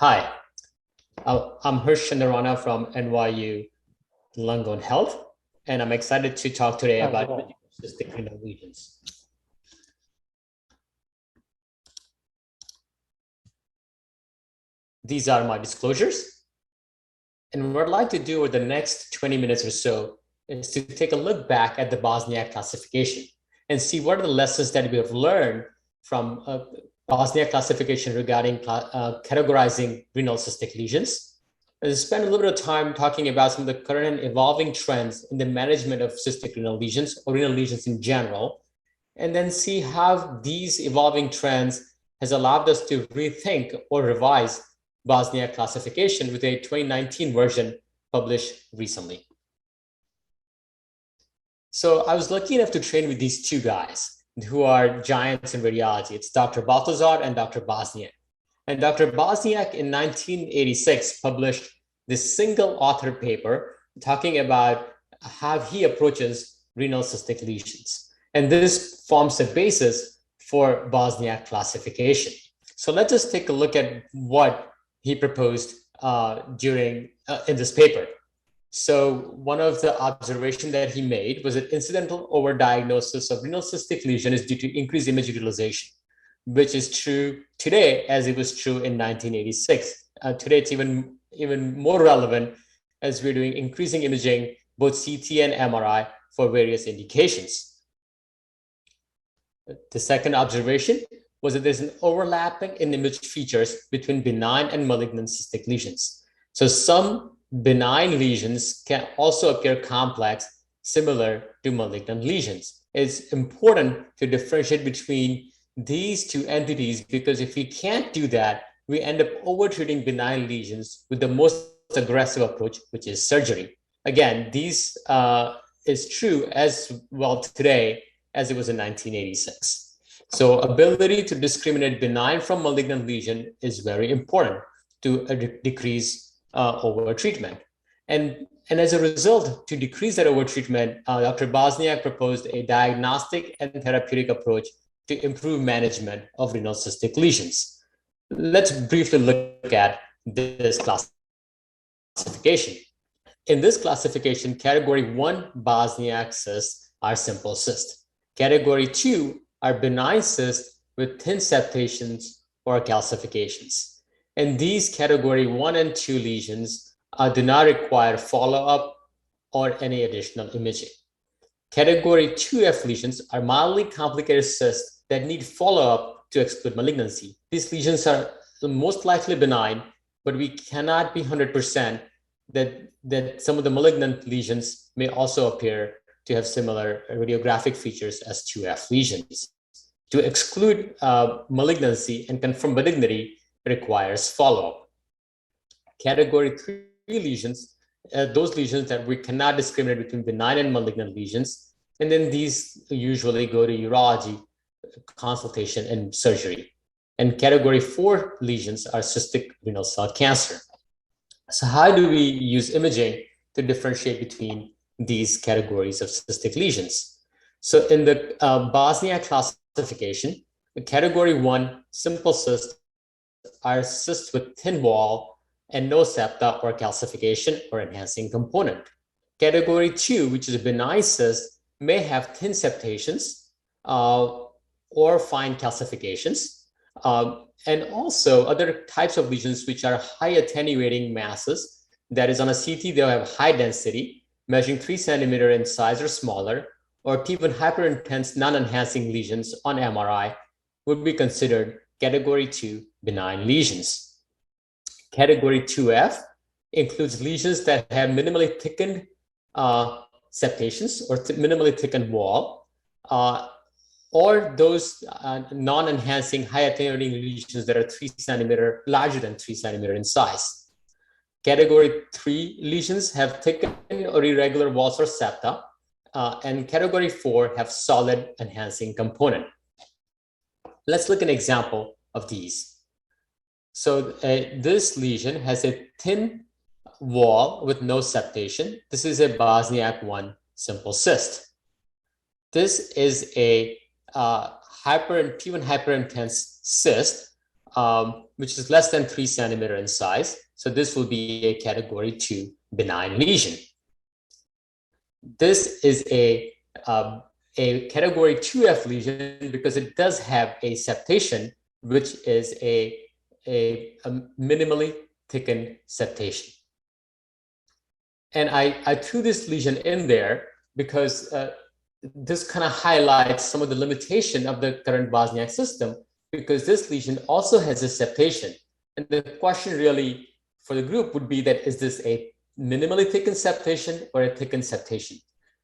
Hi, I'm Hersh Chandarana from NYU Lung Health, and I'm excited to talk today about cystic renal lesions. These are my disclosures. And what I'd like to do over the next 20 minutes or so is to take a look back at the Bosniak classification and see what are the lessons that we have learned from Bosniak classification regarding categorizing renal cystic lesions. And spend a little bit of time talking about some of the current and evolving trends in the management of cystic renal lesions or renal lesions in general, and then see how these evolving trends has allowed us to rethink or revise Bosniak classification with a 2019 version published recently. So I was lucky enough to train with these two guys who are giants in radiology. It's Dr. Baltazar and Dr. Bosniak. And Dr. Bosniak in 1986 published this single author paper talking about how he approaches renal cystic lesions. And this forms the basis for Bosniak classification. So let's just take a look at what he proposed in this paper. So one of the observations that he made was that incidental overdiagnosis of renal cystic lesion is due to increased image utilization, which is true today as it was true in 1986. Today, it's even more relevant as we're doing increasing imaging, both CT and MRI, for various indications. The second observation was that there's an overlapping in image features between benign and malignant cystic lesions. So some benign lesions can also appear complex, similar to malignant lesions. It's important to differentiate between these two entities, because if we can't do that, we end up overtreating benign lesions with the most aggressive approach, which is surgery. Again, this is true as well today as it was in 1986. So ability to discriminate benign from malignant lesion is very important to decrease overtreatment. And as a result, to decrease that overtreatment, Dr. Bosniak proposed a diagnostic and therapeutic approach to improve management of renal cystic lesions. Let's briefly look at this classification. In this classification, category 1 Bosniak cysts are simple cysts. Category 2 are benign cysts with thin septations or calcifications. And these category 1 and 2 lesions do not require follow-up or any additional imaging. Category 2F lesions are mildly complicated cysts that need follow-up to exclude malignancy. These lesions are most likely benign, but we cannot be 100% that some of the malignant lesions may also appear to have similar radiographic features as 2F lesions. To exclude malignancy and confirm malignity requires follow-up. Category 3 lesions, those lesions that we cannot discriminate between benign and malignant lesions, and then these usually go to urology, consultation, and surgery. And category 4 lesions are cystic renal cell cancer. So how do we use imaging to differentiate between these categories of cystic lesions? So in the Bosniak classification, the category 1 simple cysts are cysts with thin wall and no septa or calcification or enhancing component. Category 2, which is a benign cyst, may have thin septations or fine calcifications, and also other types of lesions which are high attenuating masses. That is, on a CT, they'll have high density, measuring 3 centimeters in size or smaller, or even hyperintense non-enhancing lesions on MRI would be considered category 2 benign lesions. Category 2F includes lesions that have minimally thickened septations or minimally thickened wall, or those non-enhancing high attenuating lesions that are 3 centimeters, larger than 3 centimeters in size. Category 3 lesions have thickened or irregular walls or septa, and category 4 have solid enhancing component. Let's look at an example of these. So this lesion has a thin wall with no septation. This is a Bosniak 1 simple cyst. This is a T1 hyperintense cyst which is less than 3 centimeters in size. So this will be a category 2 benign lesion. This is a category 2F lesion because it does have a septation, which is a minimally thickened septation. And I threw this lesion in there because this kind of highlights some of the limitation of the current Bosniak system, because this lesion also has a septation. And the question really for the group would be that, is this a minimally thickened septation or a thickened septation?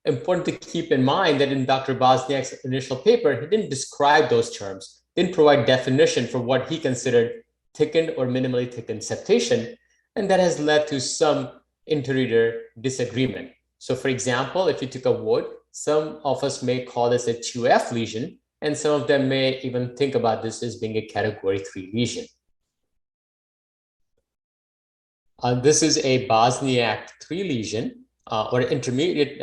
Important to keep in mind that in Dr. Bosniak's initial paper, he didn't describe those terms, didn't provide definition for what he considered thickened or minimally thickened septation. And that has led to some interreader disagreement. So for example, if you took a vote, some of us may call this a 2F lesion, and some of them may even think about this as being a category 3 lesion. This is a Bosniak 3 lesion or intermediate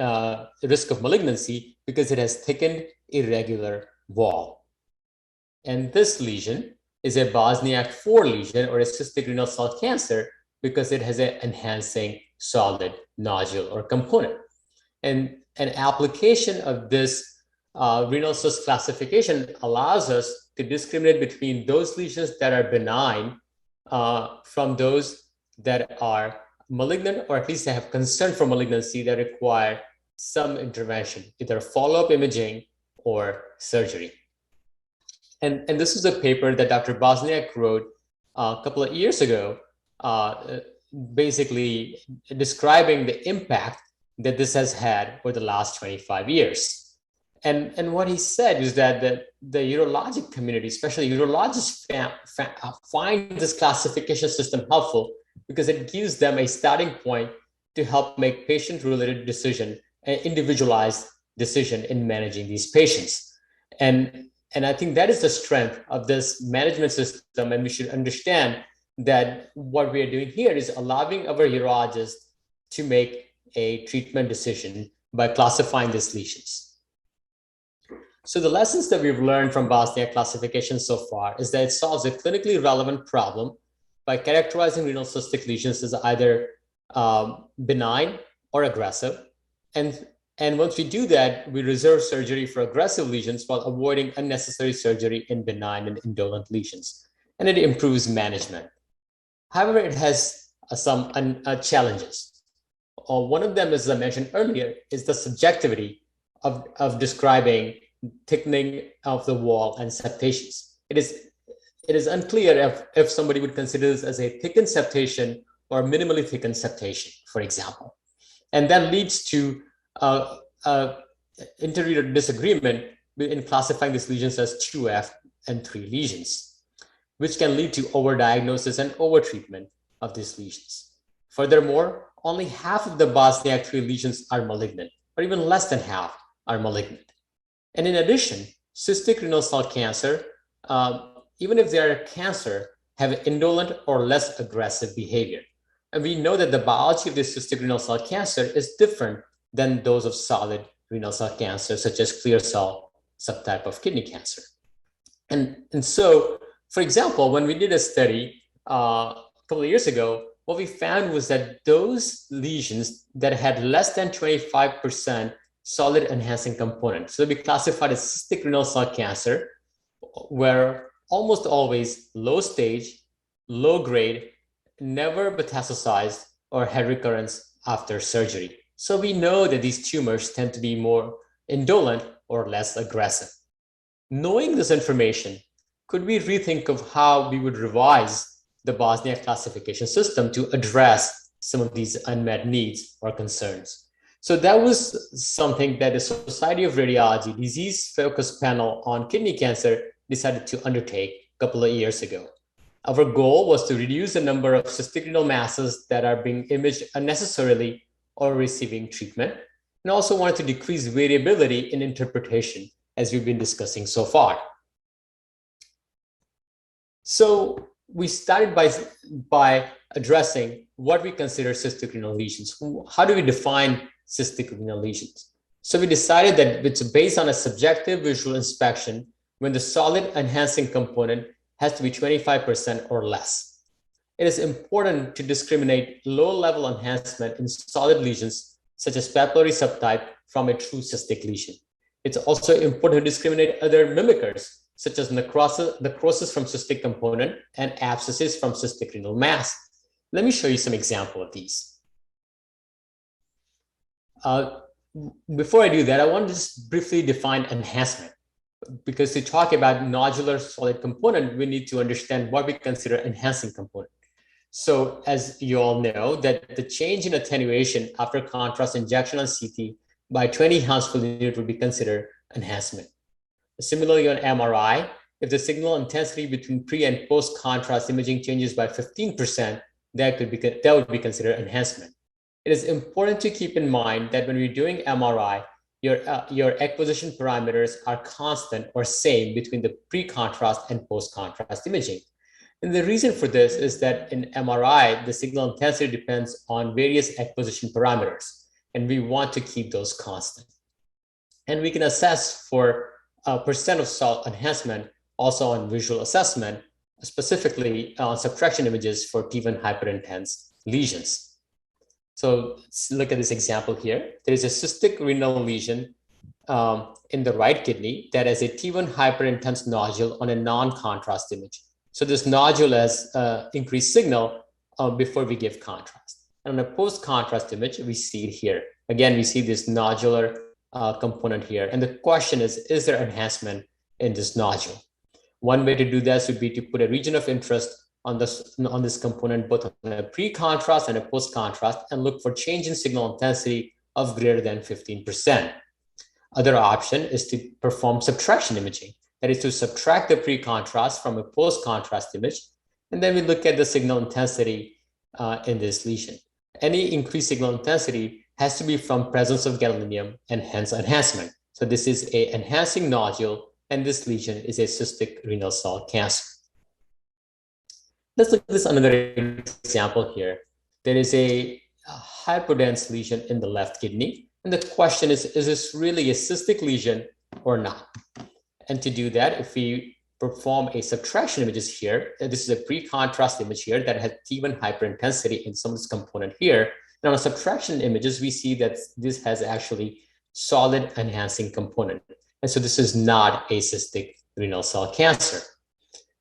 risk of malignancy because it has thickened irregular wall. And this lesion is a Bosniak 4 lesion or a cystic renal cell cancer because it has an enhancing solid nodule or component. And an application of this renal cyst classification allows us to discriminate between those lesions that are benign from those that are malignant, or at least they have concern for malignancy that require some intervention, either follow-up imaging or surgery. And this is a paper that Dr. Bosniak wrote a couple of years ago, basically describing the impact that this has had for the last 25 years. And what he said is that the urologic community, especially urologists, find this classification system helpful because it gives them a starting point to help make patient-related decision, an individualized decision in managing these patients. And I think that is the strength of this management system, and we should understand that what we are doing here is allowing our urologists to make a treatment decision by classifying these lesions. So the lessons that we've learned from Bosniak classification so far is that it solves a clinically relevant problem by characterizing renal cystic lesions as either benign or aggressive. And once we do that, we reserve surgery for aggressive lesions while avoiding unnecessary surgery in benign and indolent lesions. And it improves management. However, it has some challenges. One of them, as I mentioned earlier, is the subjectivity of describing thickening of the wall and septations. It is unclear if somebody would consider this as a thickened septation or minimally thickened septation, for example. And that leads to interreader disagreement in classifying these lesions as 2F and 3 lesions, which can lead to overdiagnosis and overtreatment of these lesions. Furthermore, only half of the Bosniak 3 lesions are malignant, or even less than half are malignant. And in addition, cystic renal cell cancer, even if they are a cancer, have indolent or less aggressive behavior. And we know that the biology of this cystic renal cell cancer is different than those of solid renal cell cancer, such as clear cell subtype of kidney cancer. And so, for example, when we did a study a couple of years ago, what we found was that those lesions that had less than 25% solid enhancing component, so we classified as cystic renal cell cancer, were almost always low stage, low grade, never metastasized, or had recurrence after surgery. So we know that these tumors tend to be more indolent or less aggressive. Knowing this information, could we rethink of how we would revise the Bosniak classification system to address some of these unmet needs or concerns? So that was something that the Society of Radiology disease-focused panel on kidney cancer decided to undertake a couple of years ago. Our goal was to reduce the number of cystic renal masses that are being imaged unnecessarily or receiving treatment, and also wanted to decrease variability in interpretation, as we've been discussing so far. So we started by addressing what we consider cystic renal lesions. How do we define cystic renal lesions? So we decided that it's based on a subjective visual inspection when the solid enhancing component has to be 25% or less. It is important to discriminate low-level enhancement in solid lesions, such as papillary subtype, from a true cystic lesion. It's also important to discriminate other mimickers, such as necrosis from cystic component and abscesses from cystic renal mass. Let me show you some example of these. Before I do that, I want to just briefly define enhancement, because to talk about nodular solid component, we need to understand what we consider enhancing component. So as you all know, that the change in attenuation after contrast injection on CT by 20 Hz per unit would be considered enhancement. Similarly, on MRI, if the signal intensity between pre and post contrast imaging changes by 15%, that would be considered enhancement. It is important to keep in mind that when you're doing MRI, your acquisition parameters are constant or same between the pre-contrast and post-contrast imaging. And the reason for this is that in MRI, the signal intensity depends on various acquisition parameters, and we want to keep those constant. And we can assess for percent of salt enhancement also on visual assessment, specifically on subtraction images for T1 hyperintense lesions. So let's look at this example here. There is a cystic renal lesion in the right kidney that has a T1 hyperintense nodule on a non-contrast image. So this nodule has increased signal before we give contrast. And on a post-contrast image, we see it here. Again, we see this nodular component here. And the question is there enhancement in this nodule? One way to do this would be to put a region of interest on this component, both on a pre-contrast and a post-contrast, and look for change in signal intensity of greater than 15%. Other option is to perform subtraction imaging. That is to subtract the pre-contrast from a post-contrast image, and then we look at the signal intensity in this lesion. Any increased signal intensity has to be from presence of gadolinium and hence enhancement. So this is a enhancing nodule, and this lesion is a cystic renal cell cancer. Let's look at this another example here. There is a hypodense lesion in the left kidney, and the question is this really a cystic lesion or not? And to do that, if we perform a subtraction images here, this is a pre-contrast image here that has T1 hyperintensity in some of this component here. And on subtraction images, we see that this has actually solid enhancing component. And so this is not a cystic renal cell cancer.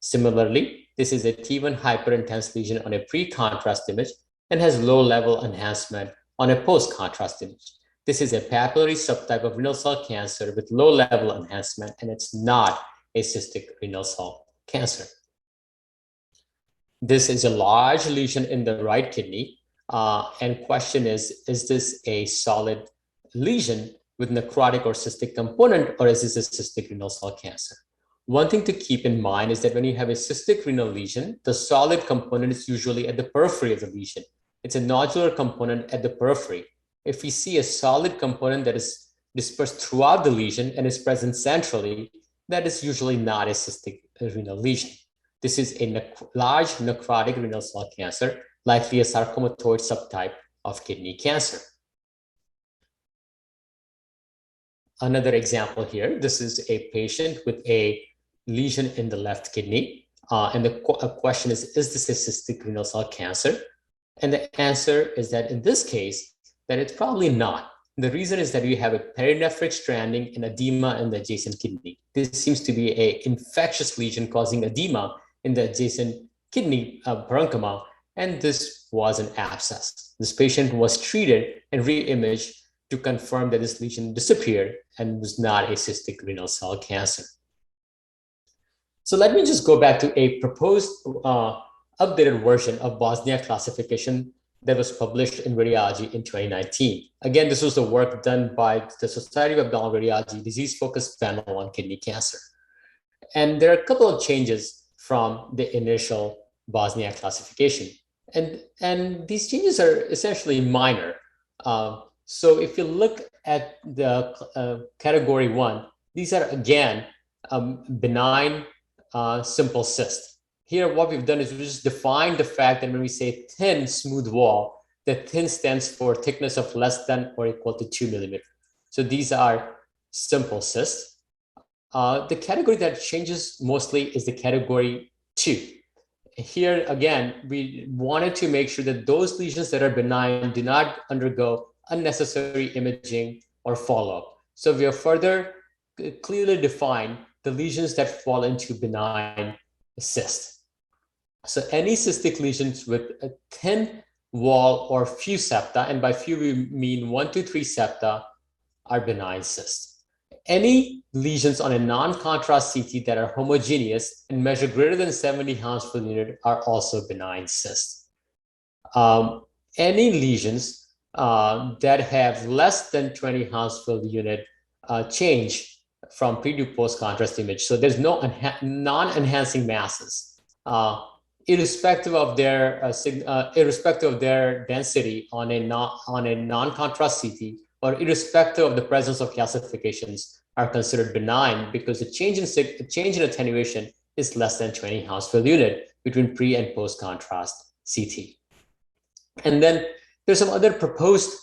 Similarly, this is a T1 hyperintense lesion on a pre-contrast image and has low level enhancement on a post-contrast image. This is a papillary subtype of renal cell cancer with low level enhancement, and it's not a cystic renal cell cancer. This is a large lesion in the right kidney, and question is this a solid lesion with necrotic or cystic component, or is this a cystic renal cell cancer? One thing to keep in mind is that when you have a cystic renal lesion, the solid component is usually at the periphery of the lesion. It's a nodular component at the periphery. If we see a solid component that is dispersed throughout the lesion and is present centrally, that is usually not a cystic renal lesion. This is a large necrotic renal cell cancer, likely a sarcomatoid subtype of kidney cancer. Another example here, this is a patient with a lesion in the left kidney. And the question is this a cystic renal cell cancer? And the answer is that in this case, that it's probably not. The reason is that you have a perinephric stranding and edema in the adjacent kidney. This seems to be an infectious lesion causing edema in the adjacent kidney parenchyma, and this was an abscess. This patient was treated and re-imaged to confirm that this lesion disappeared and was not a cystic renal cell cancer. So let me just go back to a proposed updated version of Bosniak classification that was published in Radiology in 2019. Again, this was the work done by the Society of Abdominal Radiology Disease-Focused Panel on Kidney Cancer. And there are a couple of changes from the initial Bosniak classification. And these changes are essentially minor. So if you look at the category 1, these are again benign simple cyst. Here, what we've done is we just defined the fact that when we say thin, smooth wall, the thin stands for thickness of less than or equal to 2 millimeters. So these are simple cysts. The category that changes mostly is the category 2. Here, again, we wanted to make sure that those lesions that are benign do not undergo unnecessary imaging or follow-up. So we have further clearly defined the lesions that fall into benign cyst. So any cystic lesions with a thin wall or few septa, and by few we mean 1 to 3 septa, are benign cysts. Any lesions on a non-contrast CT that are homogeneous and measure greater than 70 Hounsfield per unit are also benign cysts. Any lesions that have less than 20 Hounsfield per unit change from pre to post contrast image. So there's no non-enhancing masses, irrespective of their density on a non-contrast CT, or irrespective of the presence of calcifications, are considered benign because the change in attenuation is less than 20 Hounsfield per unit between pre and post contrast CT. And then there's some other proposed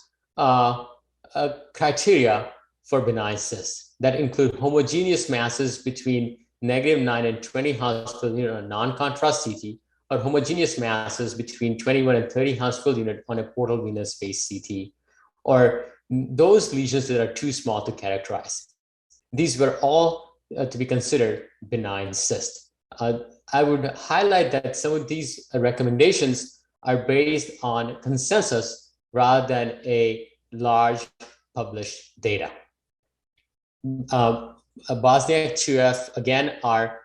criteria for benign cysts that include homogeneous masses between -9 and 20 Hounsfield per unit on non-contrast CT, or homogeneous masses between 21 and 30 Hounsfield per unit on a portal venous space CT, or those lesions that are too small to characterize. These were all to be considered benign cysts. I would highlight that some of these recommendations are based on consensus rather than a large published data. Bosniak 2F, again, are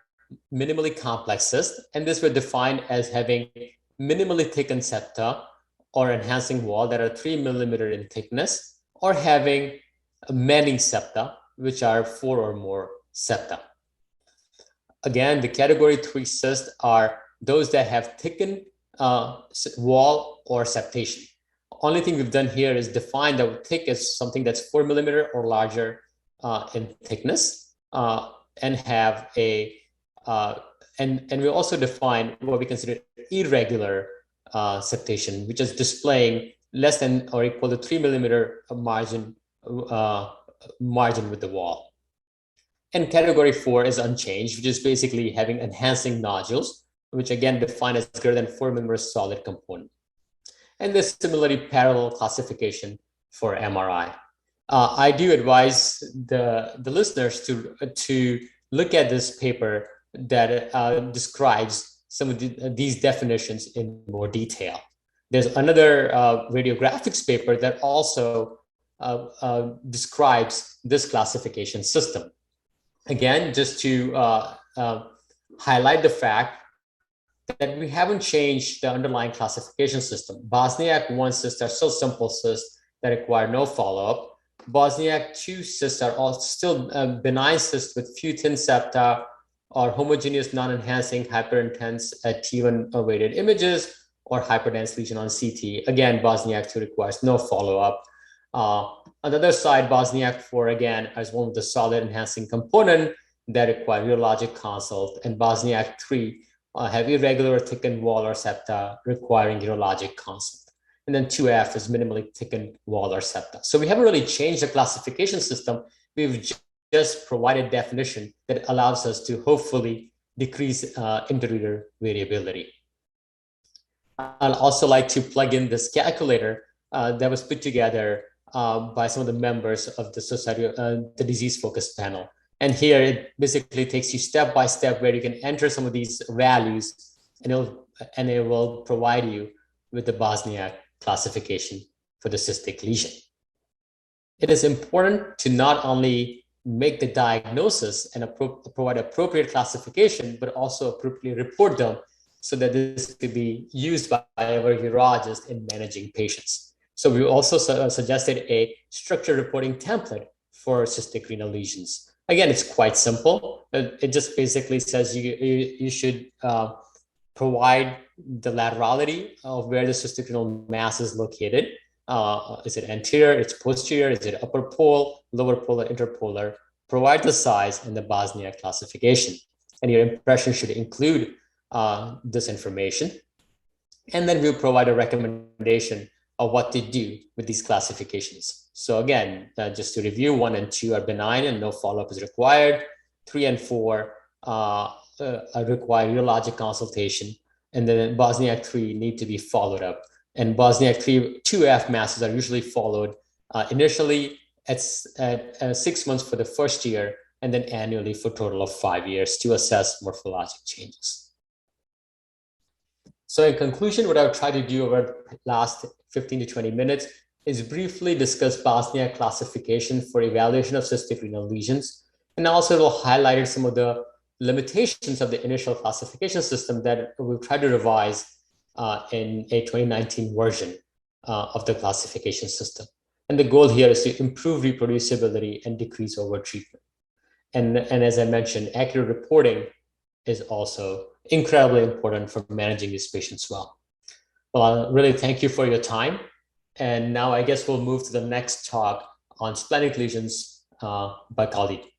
minimally complex cysts, and these were defined as having minimally thickened septa or enhancing wall that are 3 millimeter in thickness, or having many septa, which are 4 or more septa. Again, the category 3 cysts are those that have thickened wall or septation. Only thing we've done here is define that thick as something that's 4 millimeter or larger in thickness, and have a and we also define what we consider irregular septation, which is displaying less than or equal to 3 millimeter margin with the wall. And category 4 is unchanged, which is basically having enhancing nodules, which again defined as greater than 4 millimeter solid component. And there's similarly parallel classification for MRI. I do advise the listeners to look at this paper that describes some of these definitions in more detail. There's another radiographics paper that also describes this classification system. Again, just to highlight the fact that we haven't changed the underlying classification system. Bosniak 1 cysts are still simple cysts that require no follow-up. Bosniak 2 cysts are all still benign cysts with few thin septa, or homogeneous non-enhancing hyperintense at T1 weighted images, or hyperdense lesion on CT. Again, Bosniak 2 requires no follow-up. On the other side, Bosniak 4, again, is one of the solid enhancing component that require urologic consult, and Bosniak 3 have irregular thickened wall or septa requiring urologic consult. And then 2F is minimally thickened wall or septa. So we haven't really changed the classification system. We've just provided definition that allows us to hopefully decrease interreader variability. I'd also like to plug in this calculator that was put together by some of the members of the Society, the disease focused panel. And here it basically takes you step by step where you can enter some of these values, and it will provide you with the Bosniak classification for the cystic lesion. It is important to not only make the diagnosis and provide appropriate classification, but also appropriately report them so that this could be used by our urologist in managing patients. So we also suggested a structured reporting template for cystic renal lesions. Again, it's quite simple. It just basically says you should provide the laterality of where the cystic renal mass is located. Is it anterior? It's posterior? Is it upper pole, lower polar, interpolar? Provide the size and the Bosniak classification. And your impression should include this information. And then we'll provide a recommendation of what to do with these classifications. So again, just to review, 1 and 2 are benign and no follow-up is required. 3 and 4 require urologic consultation, and then Bosniak 3 need to be followed up. And Bosniak 3 2F masses are usually followed initially at 6 months for the first year, and then annually for a total of 5 years to assess morphologic changes. So in conclusion, what I'll try to do over the last 15 to 20 minutes is briefly discuss Bosniak classification for evaluation of cystic renal lesions, and also will highlight some of the limitations of the initial classification system that we've tried to revise in a 2019 version of the classification system. And the goal here is to improve reproducibility and decrease overtreatment. And as I mentioned, accurate reporting is also incredibly important for managing these patients well. Well, I really thank you for your time. And now I guess we'll move to the next talk on splenic lesions by Khalid.